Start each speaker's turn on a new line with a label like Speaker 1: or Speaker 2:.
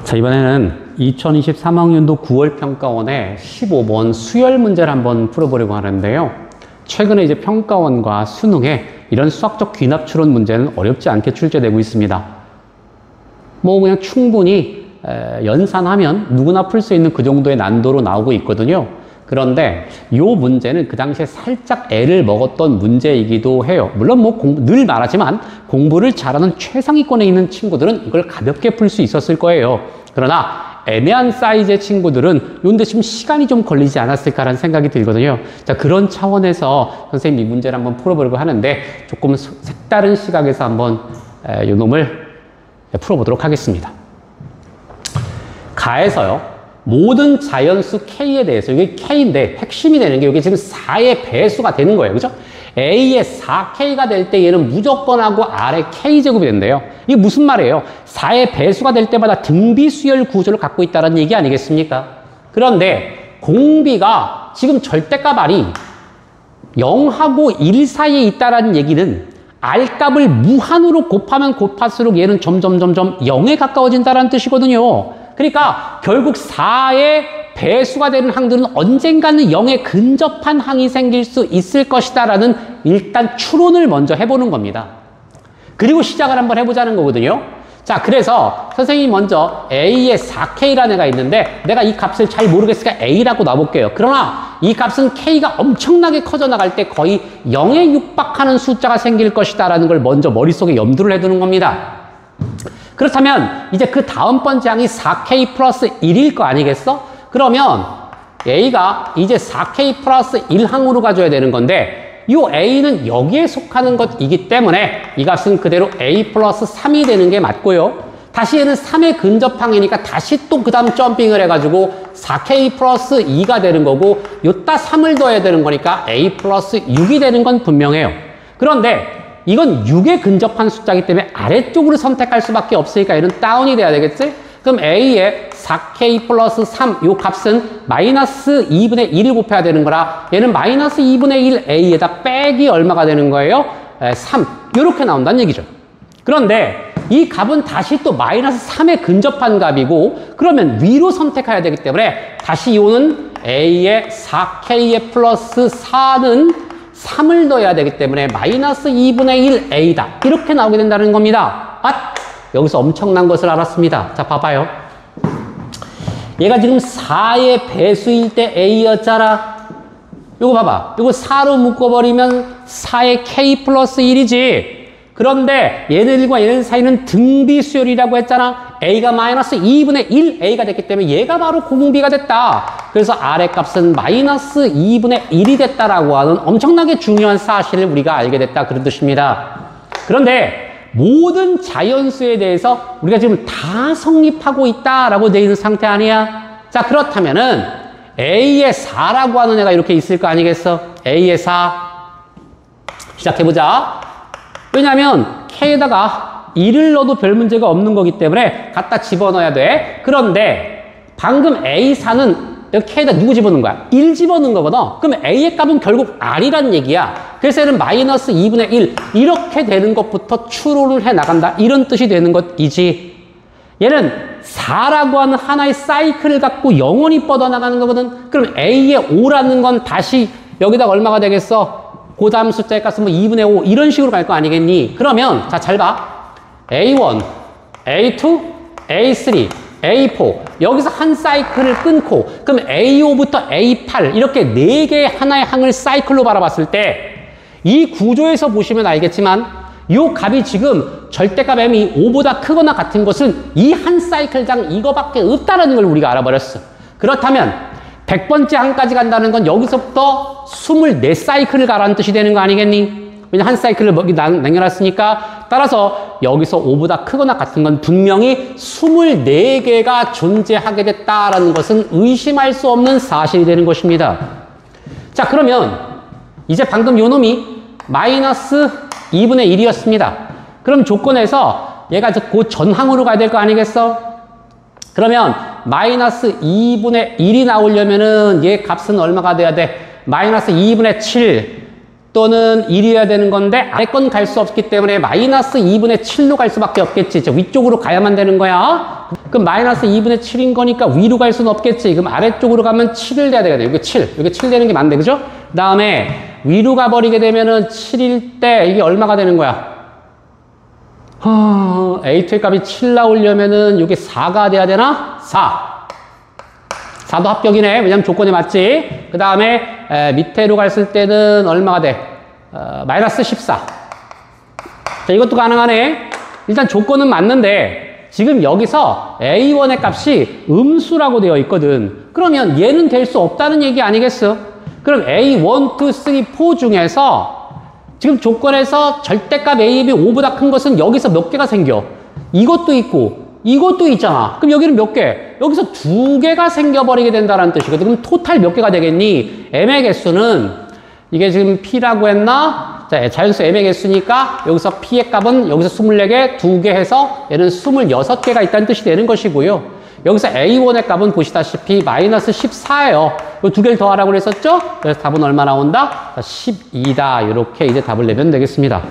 Speaker 1: 자, 이번에는 2023학년도 9월 평가원의 15번 수열 문제를 한번 풀어보려고 하는데요. 최근에 이제 평가원과 수능에 이런 수학적 귀납 추론 문제는 어렵지 않게 출제되고 있습니다. 뭐 그냥 충분히 연산하면 누구나 풀 수 있는 그 정도의 난도로 나오고 있거든요. 그런데 이 문제는 그 당시에 살짝 애를 먹었던 문제이기도 해요. 물론 뭐 늘 말하지만 공부를 잘하는 최상위권에 있는 친구들은 이걸 가볍게 풀 수 있었을 거예요. 그러나 애매한 사이즈의 친구들은 요런데 좀 시간이 좀 걸리지 않았을까라는 생각이 들거든요. 자, 그런 차원에서 선생님이 이 문제를 한번 풀어보려고 하는데 조금 색다른 시각에서 한번 요 놈을 풀어보도록 하겠습니다. 가에서요. 모든 자연수 K에 대해서, 이게 K인데 핵심이 되는 게 이게 지금 4의 배수가 되는 거예요. 그죠? A의 4K가 될 때 얘는 무조건 하고 R의 K제곱이 된대요. 이게 무슨 말이에요? 4의 배수가 될 때마다 등비수열 구조를 갖고 있다는 얘기 아니겠습니까? 그런데 공비가 지금 절대값 R이 0하고 1 사이에 있다는 얘기는 R값을 무한으로 곱하면 곱할수록 얘는 점점 0에 가까워진다는 뜻이거든요. 그러니까 결국 4의 배수가 되는 항들은 언젠가는 0에 근접한 항이 생길 수 있을 것이다 라는 일단 추론을 먼저 해보는 겁니다. 그리고 시작을 한번 해보자는 거거든요. 자, 그래서 선생님이 먼저 A의 4K라는 애가 있는데 내가 이 값을 잘 모르겠으니까 A라고 놔볼게요. 그러나 이 값은 K가 엄청나게 커져 나갈 때 거의 0에 육박하는 숫자가 생길 것이다 라는 걸 먼저 머릿속에 염두를 해두는 겁니다. 그렇다면 이제 그 다음 번째 항이 4K 플러스 1일 거 아니겠어? 그러면 A가 이제 4K 플러스 1항으로 가져야 되는 건데 이 A는 여기에 속하는 것이기 때문에 이 값은 그대로 A 플러스 3이 되는 게 맞고요. 다시 얘는 3의 근접항이니까 다시 또 그 다음 점핑을 해가지고 4K 플러스 2가 되는 거고 요따 3을 더해야 되는 거니까 A 플러스 6이 되는 건 분명해요. 그런데 이건 6에 근접한 숫자이기 때문에 아래쪽으로 선택할 수밖에 없으니까 얘는 다운이 돼야 되겠지? 그럼 A의 4K 플러스 3, 요 값은 마이너스 2분의 1을 곱해야 되는 거라 얘는 마이너스 2분의 1 A에다 빼기 얼마가 되는 거예요? 3. 이렇게 나온다는 얘기죠. 그런데 이 값은 다시 또 마이너스 3에 근접한 값이고 그러면 위로 선택해야 되기 때문에 다시 요는 A의 4K의 플러스 4는 3을 넣어야 되기 때문에 마이너스 2분의 1 A다. 이렇게 나오게 된다는 겁니다. 아, 여기서 엄청난 것을 알았습니다. 자, 봐봐요. 얘가 지금 4의 배수일 때 A였잖아. 요거 봐봐. 요거 4로 묶어버리면 4의 K 플러스 1이지. 그런데 얘네들과 얘네들 사이는 등비수열이라고 했잖아. A가 마이너스 2분의 1 A가 됐기 때문에 얘가 바로 공비가 됐다. 그래서 R의 값은 마이너스 2분의 1이 됐다라고 하는 엄청나게 중요한 사실을 우리가 알게 됐다. 그런 뜻입니다. 그런데 모든 자연수에 대해서 우리가 지금 다 성립하고 있다라고 되어 있는 상태 아니야? 자, 그렇다면은 A의 4라고 하는 애가 이렇게 있을 거 아니겠어? A의 4. 시작해보자. 왜냐하면 K에다가 1을 넣어도 별 문제가 없는 거기 때문에 갖다 집어넣어야 돼. 그런데 방금 A4는 여기 K에다 누구 집어넣은 거야? 1 집어넣은 거거든. 그럼 A의 값은 결국 R이란 얘기야. 그래서 얘는 마이너스 2분의 1 이렇게 되는 것부터 추론을 해 나간다. 이런 뜻이 되는 것이지. 얘는 4라고 하는 하나의 사이클을 갖고 영원히 뻗어나가는 거거든. 그럼 A의 5라는 건 다시 여기다가 얼마가 되겠어? 그 다음 숫자의 값은 뭐 2분의 5 이런 식으로 갈 거 아니겠니? 그러면 자, 잘 봐. A1, A2, A3, A4 여기서 한 사이클을 끊고 그럼 A5부터 A8 이렇게 4개의 하나의 항을 사이클로 바라봤을 때 이 구조에서 보시면 알겠지만 이 값이 지금 절대값 M이 5보다 크거나 같은 것은 이 한 사이클당 이거밖에 없다는 걸 우리가 알아버렸어. 그렇다면 100번째 항까지 간다는 건 여기서부터 24사이클을 가라는 뜻이 되는 거 아니겠니? 왜냐면 한 사이클을 여기 남겨놨으니까 따라서 여기서 5보다 크거나 같은 건 분명히 24개가 존재하게 됐다라는 것은 의심할 수 없는 사실이 되는 것입니다. 자, 그러면 이제 방금 요 놈이 마이너스 2분의 1이었습니다. 그럼 조건에서 얘가 그 전항으로 가야 될 거 아니겠어? 그러면 마이너스 2분의 1이 나오려면은 얘 값은 얼마가 돼야 돼? 마이너스 2분의 7 또는 1이어야 되는 건데 아래 건 갈 수 없기 때문에 마이너스 2분의 7로 갈 수밖에 없겠지. 저 위쪽으로 가야만 되는 거야. 그럼 마이너스 2분의 7인 거니까 위로 갈 수는 없겠지. 그럼 아래쪽으로 가면 7을 돼야 되겠네. 여기 7. 여기 7 되는 게 맞네. 그죠? 그 다음에 위로 가버리게 되면은 7일 때 이게 얼마가 되는 거야? A2의 값이 7 나오려면은 이게 4가 돼야 되나? 4. 4도 합격이네. 왜냐면 조건이 맞지. 그 다음에 밑에로 갔을 때는 얼마가 돼? 마이너스 14. 자, 이것도 가능하네. 일단 조건은 맞는데 지금 여기서 A1의 값이 음수라고 되어 있거든. 그러면 얘는 될 수 없다는 얘기 아니겠어? 그럼 A1, 2, 3, 4 중에서 지금 조건에서 절대값 A이 5보다 큰 것은 여기서 몇 개가 생겨? 이것도 있고 이것도 있잖아. 그럼 여기는 몇 개? 여기서 2개가 생겨버리게 된다는 뜻이거든. 그럼 토탈 몇 개가 되겠니? M의 개수는 이게 지금 P라고 했나? 자, 자연수 M의 개수니까 여기서 P의 값은 여기서 24개, 2개 해서 얘는 26개가 있다는 뜻이 되는 것이고요. 여기서 A1의 값은 보시다시피 마이너스 14예요. 이 2개를 더하라고 그랬었죠? 그래서 답은 얼마 나온다? 12다. 이렇게 이제 답을 내면 되겠습니다.